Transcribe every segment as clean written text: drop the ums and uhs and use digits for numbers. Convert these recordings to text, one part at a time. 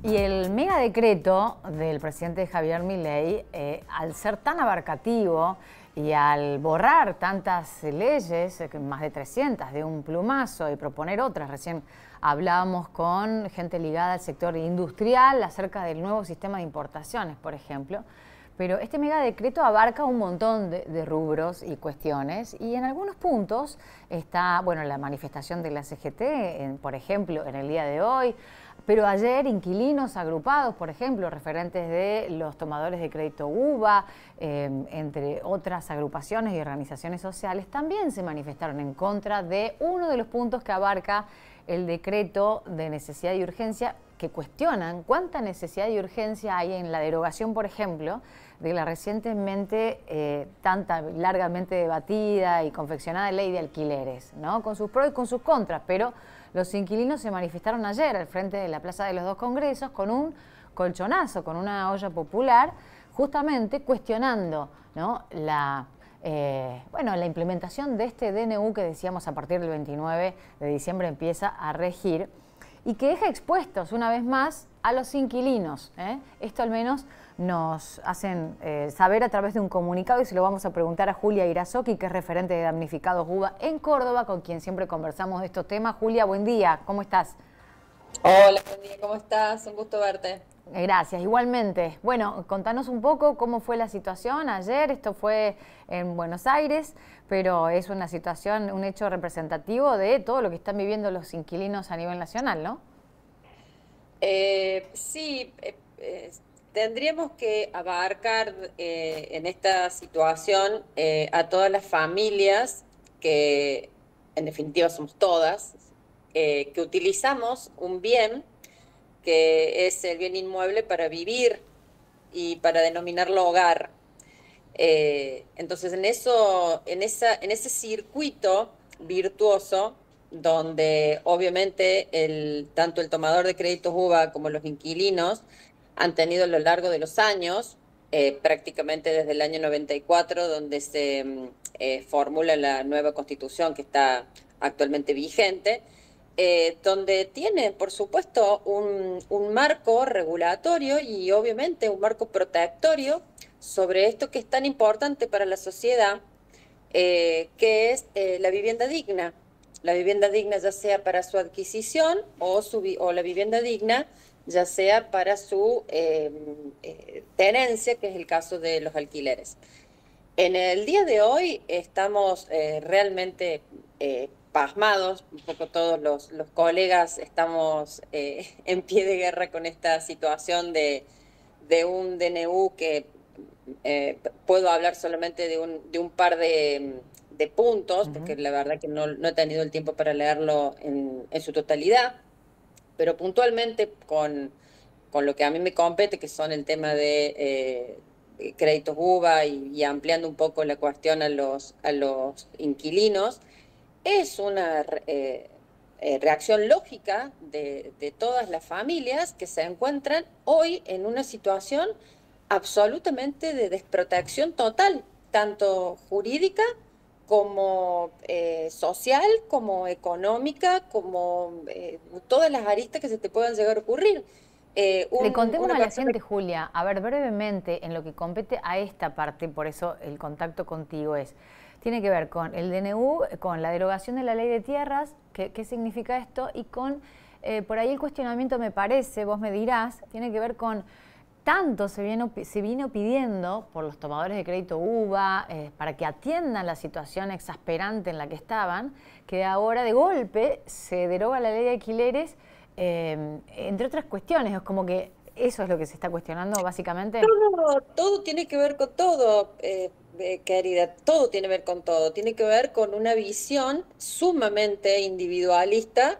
Y el mega decreto del presidente Javier Milei, al ser tan abarcativo y al borrar tantas leyes, más de 300 de un plumazo, y proponer otras, recién hablábamos con gente ligada al sector industrial acerca del nuevo sistema de importaciones, por ejemplo. Pero este mega decreto abarca un montón de rubros y cuestiones, y en algunos puntos está, bueno, la manifestación de la CGT, por ejemplo, en el día de hoy, pero ayer inquilinos agrupados, por ejemplo, referentes de los tomadores de crédito UVA, entre otras agrupaciones y organizaciones sociales, también se manifestaron en contra de uno de los puntos que abarca el decreto de necesidad y urgencia, que cuestionan cuánta necesidad y urgencia hay en la derogación, por ejemplo, de la recientemente largamente debatida y confeccionada ley de alquileres, ¿no? Con sus pros y con sus contras, pero los inquilinos se manifestaron ayer al frente de la Plaza de los Dos Congresos con un colchonazo, con una olla popular, justamente cuestionando, ¿no?, la implementación de este DNU que decíamos a partir del 29 de diciembre empieza a regir y que deja expuestos una vez más a los inquilinos. Esto al menos nos hacen saber a través de un comunicado, y se lo vamos a preguntar a Julia Irazoqui, que es referente de damnificados UVA en Córdoba, con quien siempre conversamos de estos temas. Julia, buen día, ¿cómo estás? Hola, buen día, ¿cómo estás? Un gusto verte. Gracias, igualmente. Bueno, contanos un poco cómo fue la situación ayer. Esto fue en Buenos Aires, pero es una situación, un hecho representativo de todo lo que están viviendo los inquilinos a nivel nacional, ¿no? Sí, tendríamos que abarcar en esta situación a todas las familias que, en definitiva, somos todas, que utilizamos un bien que es el bien inmueble para vivir y para denominarlo hogar. Entonces, en ese circuito virtuoso, donde obviamente tanto el tomador de créditos UVA como los inquilinos han tenido a lo largo de los años, prácticamente desde el año 94, donde se formula la nueva constitución que está actualmente vigente, donde tiene, por supuesto, un marco regulatorio y obviamente un marco protectorio sobre esto que es tan importante para la sociedad, que es la vivienda digna. La vivienda digna ya sea para su adquisición o la vivienda digna ya sea para su tenencia, que es el caso de los alquileres. En el día de hoy estamos realmente pasmados, un poco todos los colegas estamos en pie de guerra con esta situación de un DNU que puedo hablar solamente de un par de puntos, porque la verdad que no he tenido el tiempo para leerlo en su totalidad, pero puntualmente con lo que a mí me compete, que son el tema de créditos UVA y ampliando un poco la cuestión a los inquilinos, es una reacción lógica de todas las familias que se encuentran hoy en una situación absolutamente de desprotección total, tanto jurídica como social, como económica, como todas las aristas que se te puedan llegar a ocurrir. Le contemos Una a la persona. gente, Julia, a ver, brevemente, en lo que compete a esta parte, por eso el contacto contigo tiene que ver con el DNU, con la derogación de la ley de tierras, qué significa esto, y con, por ahí el cuestionamiento me parece, vos me dirás, tiene que ver con tanto se vino pidiendo por los tomadores de crédito UVA para que atiendan la situación exasperante en la que estaban, que ahora de golpe se deroga la ley de alquileres, entre otras cuestiones. Es como que eso es lo que se está cuestionando básicamente. Todo tiene que ver con todo, querida, todo tiene que ver con todo. Tiene que ver con una visión sumamente individualista.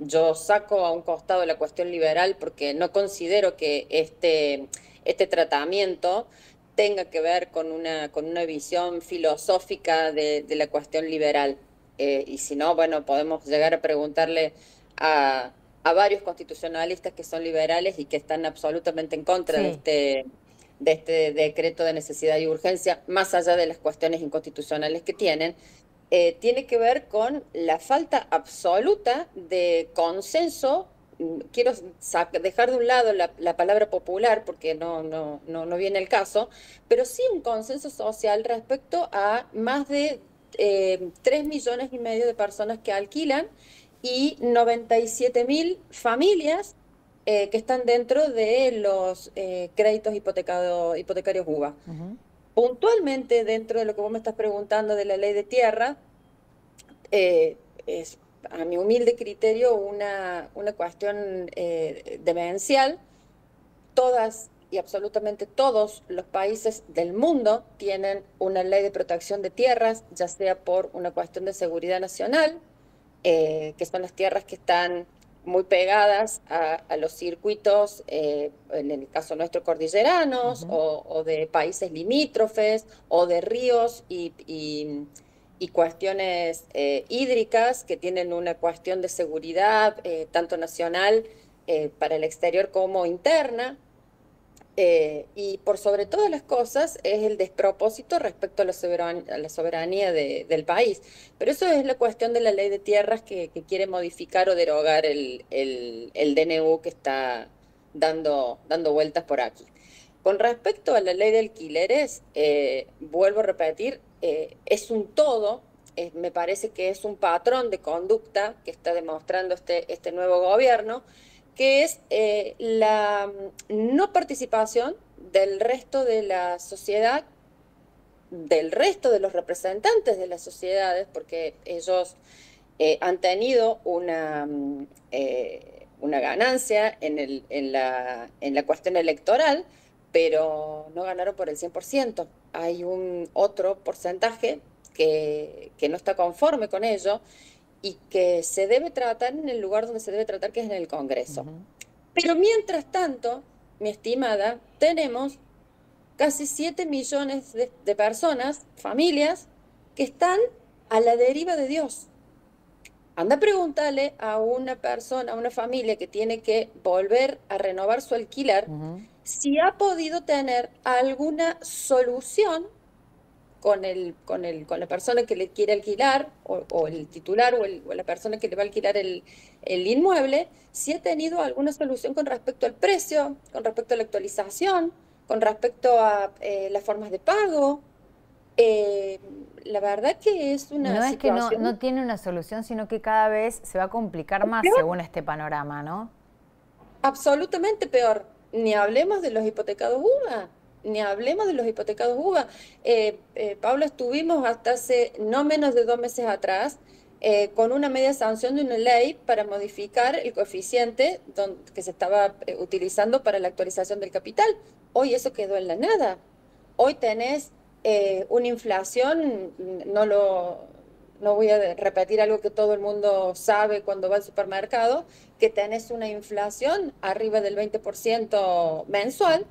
Yo saco a un costado la cuestión liberal porque no considero que este tratamiento tenga que ver con una visión filosófica de la cuestión liberal. Y si no, bueno, podemos llegar a preguntarle a a varios constitucionalistas que son liberales y que están absolutamente en contra Sí. de este decreto de necesidad y urgencia, más allá de las cuestiones inconstitucionales que tienen. tiene que ver con la falta absoluta de consenso. Quiero dejar de un lado la palabra popular porque no viene el caso, pero sí un consenso social respecto a más de 3 millones y medio de personas que alquilan y 97.000 familias que están dentro de los créditos hipotecarios UVA. Ujú. Puntualmente, dentro de lo que vos me estás preguntando de la ley de tierra, es, a mi humilde criterio, una cuestión demencial. Todas y absolutamente todos los países del mundo tienen una ley de protección de tierras, ya sea por una cuestión de seguridad nacional, que son las tierras que están muy pegadas a los circuitos, en el caso nuestro, cordilleranos, Ujú. o de países limítrofes, o de ríos y cuestiones hídricas que tienen una cuestión de seguridad, tanto nacional para el exterior como interna. Y por sobre todas las cosas es el despropósito respecto a la soberanía del país. Pero eso es la cuestión de la ley de tierras que quiere modificar o derogar el DNU que está dando vueltas por aquí. Con respecto a la ley de alquileres, vuelvo a repetir, es un todo. Me parece que es un patrón de conducta que está demostrando este nuevo gobierno, que es la no participación del resto de la sociedad, del resto de los representantes de las sociedades, porque ellos han tenido una ganancia en la cuestión electoral, pero no ganaron por el 100%. Hay un otro porcentaje que no está conforme con ello y que se debe tratar en el lugar donde se debe tratar, que es en el Congreso. Ujú. Pero mientras tanto, mi estimada, tenemos casi 7 millones de personas, familias, que están a la deriva de Dios. Anda a preguntarle a una persona, a una familia que tiene que volver a renovar su alquiler, Ujú. si ha podido tener alguna solución con la persona que le quiere alquilar, o el titular, o la persona que le va a alquilar el inmueble, si ha tenido alguna solución con respecto al precio, con respecto a la actualización, con respecto a las formas de pago. Eh, la verdad que es una No es que no, situación no tiene una solución, sino que cada vez se va a complicar más peor, según este panorama, ¿no? absolutamente peor. Ni hablemos de los hipotecados UVA, ni hablemos de los hipotecados UVA. Pablo, estuvimos hasta hace no menos de 2 meses atrás con una media sanción de una ley para modificar el coeficiente que se estaba utilizando para la actualización del capital. Hoy eso quedó en la nada. Hoy tenés una inflación, no voy a repetir algo que todo el mundo sabe cuando va al supermercado, que tenés una inflación arriba del 20% mensual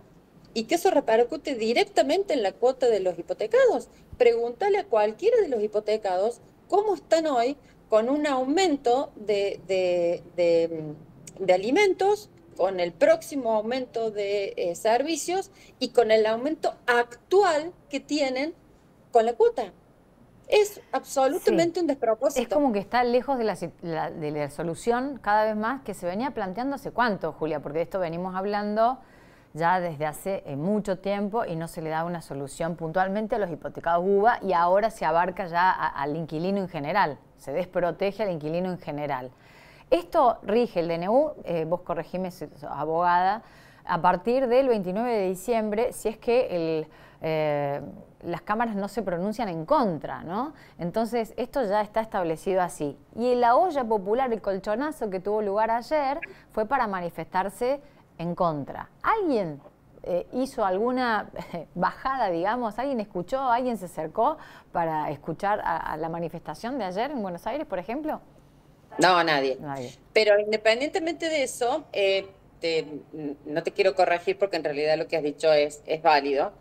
y que eso repercute directamente en la cuota de los hipotecados. Pregúntale a cualquiera de los hipotecados cómo están hoy con un aumento de alimentos, con el próximo aumento de servicios y con el aumento actual que tienen con la cuota. Es Sí, absolutamente un es despropósito. como que está lejos de de la solución cada vez más que se venía planteando hace cuánto, Julia, porque de esto venimos hablando ya desde hace mucho tiempo y no se le da una solución puntualmente a los hipotecados UVA y ahora se abarca ya al inquilino en general, se desprotege al inquilino en general. Esto rige el DNU, vos corregime, abogada, a partir del 29 de diciembre, si es que las cámaras no se pronuncian en contra, ¿no? Entonces, esto ya está establecido así. Y la olla popular, el colchonazo que tuvo lugar ayer, fue para manifestarse en contra. ¿Alguien hizo alguna bajada, digamos? ¿Alguien escuchó? ¿Alguien se acercó para escuchar a la manifestación de ayer en Buenos Aires, por ejemplo? No, nadie. Nadie. Pero independientemente de eso, no te quiero corregir porque en realidad lo que has dicho es válido.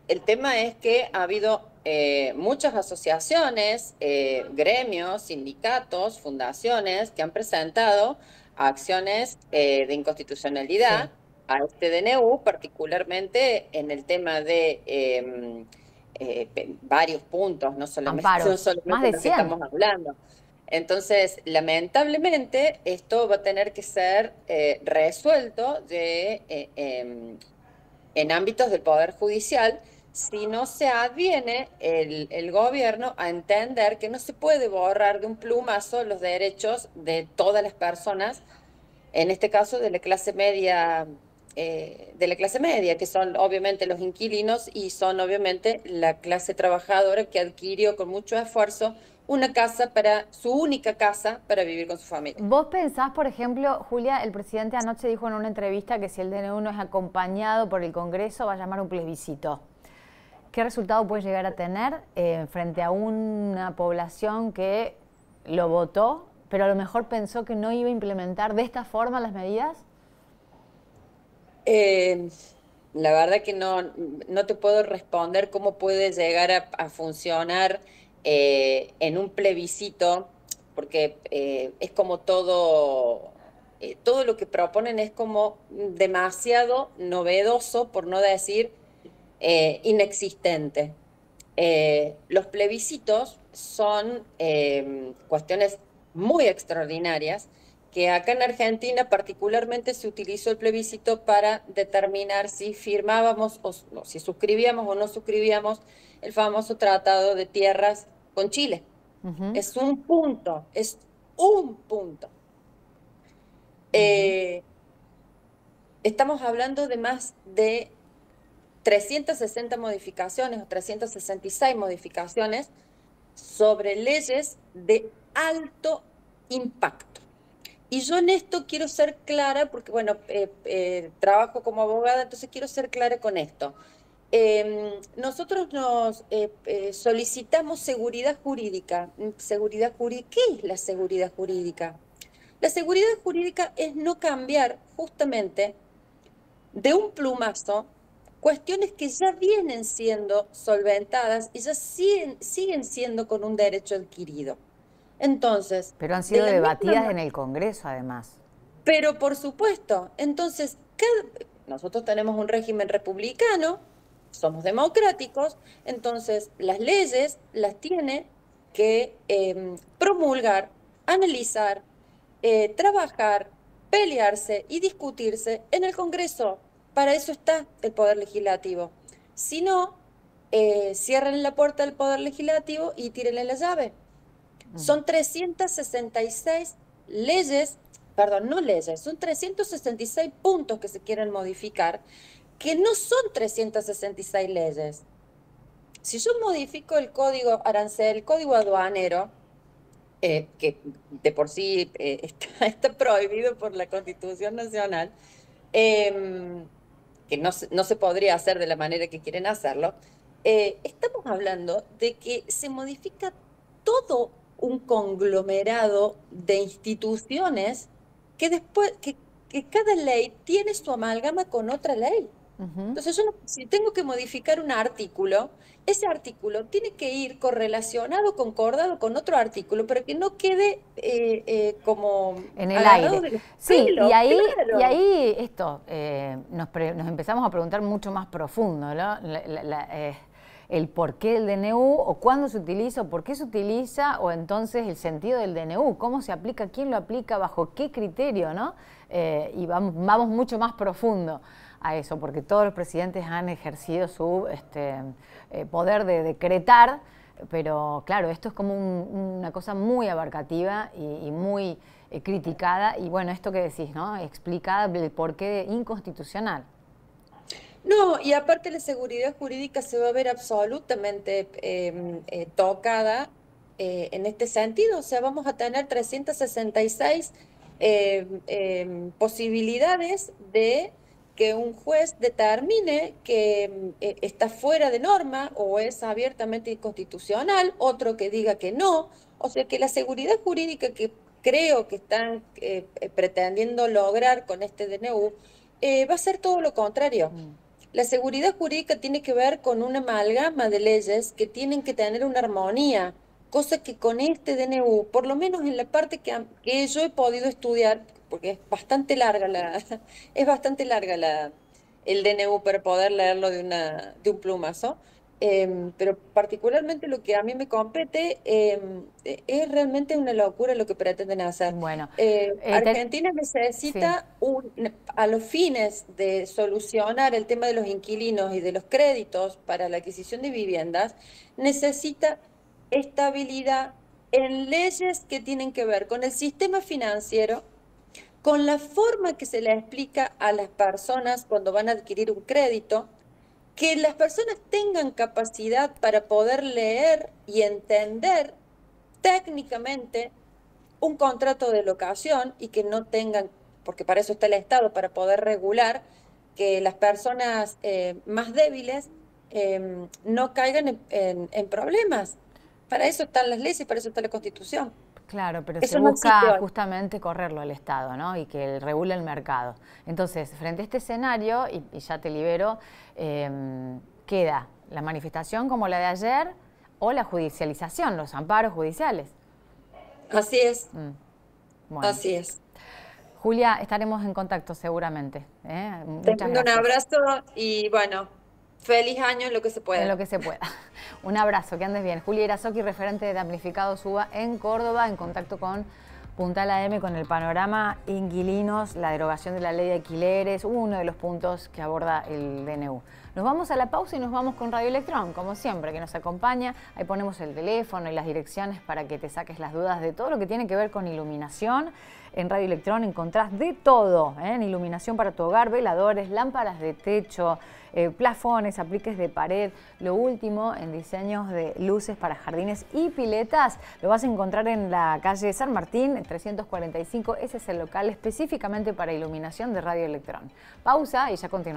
El tema es que ha habido muchas asociaciones, gremios, sindicatos, fundaciones que han presentado acciones de Sí. inconstitucionalidad a este DNU, particularmente en el tema de varios puntos, no solamente, no Amparos, más solamente de los que 100. estamos hablando. Entonces, lamentablemente, esto va a tener que ser resuelto en ámbitos del Poder Judicial si no se adviene el gobierno a entender que no se puede borrar de un plumazo los derechos de todas las personas, en este caso de la clase media, que son obviamente los inquilinos y son obviamente la clase trabajadora que adquirió con mucho esfuerzo una casa para, su única casa para vivir con su familia. ¿Vos pensás, por ejemplo, Julia, el presidente anoche dijo en una entrevista que si el DNU no es acompañado por el Congreso va a llamar un plebiscito? ¿Qué resultado puede llegar a tener frente a una población que lo votó, pero a lo mejor pensó que no iba a implementar de esta forma las medidas? Eh, la verdad que no te puedo responder cómo puede llegar a funcionar en un plebiscito, porque es como todo lo que proponen es como demasiado novedoso, por no decir inexistente. Los plebiscitos son cuestiones muy extraordinarias que acá en Argentina particularmente se utilizó el plebiscito para determinar si firmábamos o si suscribíamos o no suscribíamos el famoso Tratado de Tierras con Chile. Es un punto, es un punto. Eh, Estamos hablando de más de 360 modificaciones o 366 modificaciones sobre leyes de alto impacto. Y yo en esto quiero ser clara, porque bueno, trabajo como abogada, entonces quiero ser clara con esto. Nosotros nos solicitamos seguridad jurídica. Seguridad jurídica, ¿qué es la seguridad jurídica? La seguridad jurídica es no cambiar justamente de un plumazo cuestiones que ya vienen siendo solventadas y ya siguen siendo con un derecho adquirido. Entonces, Pero han de sido la debatidas misma en el Congreso, además. pero por supuesto, entonces, nosotros tenemos un régimen republicano, somos democráticos, entonces las leyes las tiene que promulgar, analizar, trabajar, pelearse y discutirse en el Congreso. Para eso está el Poder Legislativo. Si no, cierren la puerta del Poder Legislativo y tírenle la llave. Son 366 leyes, perdón, no leyes, son 366 puntos que se quieren modificar, que no son 366 leyes. Si yo modifico el código arancel, el código aduanero, que de por sí está prohibido por la Constitución Nacional, que no se podría hacer de la manera que quieren hacerlo, estamos hablando de que se modifica todo un conglomerado de instituciones que después, que cada ley tiene su amalgama con otra ley. Entonces, si tengo que modificar un artículo, ese artículo tiene que ir correlacionado, concordado con otro artículo, para que no quede como En el agarrado aire. de los Sí, y pelos, ahí, y claro. ahí esto, nos empezamos a preguntar mucho más profundo, ¿no? El por qué del DNU, o cuándo se utiliza, o por qué se utiliza, o entonces el sentido del DNU, cómo se aplica, quién lo aplica, bajo qué criterio, ¿no? Y vamos mucho más profundo a eso, porque todos los presidentes han ejercido su poder de decretar, pero claro, esto es como una cosa muy abarcativa y muy criticada, y bueno, esto que decís, ¿no? Explicada el porqué inconstitucional. No, y aparte la seguridad jurídica se va a ver absolutamente tocada en este sentido. O sea, vamos a tener 366 posibilidades de que un juez determine que está fuera de norma o es abiertamente inconstitucional, otro que diga que no. O sea, que la seguridad jurídica que creo que están pretendiendo lograr con este DNU va a ser todo lo contrario. La seguridad jurídica tiene que ver con una amalgama de leyes que tienen que tener una armonía, cosa que con este DNU, por lo menos en la parte que yo he podido estudiar, porque es bastante larga es bastante larga el DNU para poder leerlo de un plumazo, pero particularmente lo que a mí me compete, es realmente una locura lo que pretenden hacer. Bueno, Argentina sí. necesita, a los fines de solucionar el tema de los inquilinos y de los créditos para la adquisición de viviendas, necesita estabilidad en leyes que tienen que ver con el sistema financiero, con la forma que se le explica a las personas cuando van a adquirir un crédito, que las personas tengan capacidad para poder leer y entender técnicamente un contrato de locación y que no tengan, porque para eso está el Estado, para poder regular que las personas más débiles no caigan en problemas. Para eso están las leyes y para eso está la Constitución. Claro, pero se Eso no existe busca hoy. justamente correrlo al Estado, ¿no? Y que regule el mercado. Entonces, frente a este escenario, y ya te libero, queda la manifestación como la de ayer o la judicialización, los amparos judiciales. Así es, Bueno, así es. Julia, estaremos en contacto seguramente. Te Muchas mando un gracias. abrazo y bueno, feliz año en lo que se En pueda. lo que se pueda. Un abrazo, que andes bien. Julia Irazoqui, referente de Damnificados UBA en Córdoba, en contacto con Puntal AM, con el panorama inquilinos, la derogación de la ley de alquileres, uno de los puntos que aborda el DNU. Nos vamos a la pausa y nos vamos con Radio Electrón, como siempre, que nos acompaña. Ahí ponemos el teléfono y las direcciones para que te saques las dudas de todo lo que tiene que ver con iluminación. En Radio Electrón encontrás de todo, en iluminación para tu hogar, veladores, lámparas de techo, plafones, apliques de pared, lo último en diseños de luces para jardines y piletas. Lo vas a encontrar en la calle San Martín, 345, ese es el local específicamente para iluminación de Radio Electrón. Pausa y ya continuamos.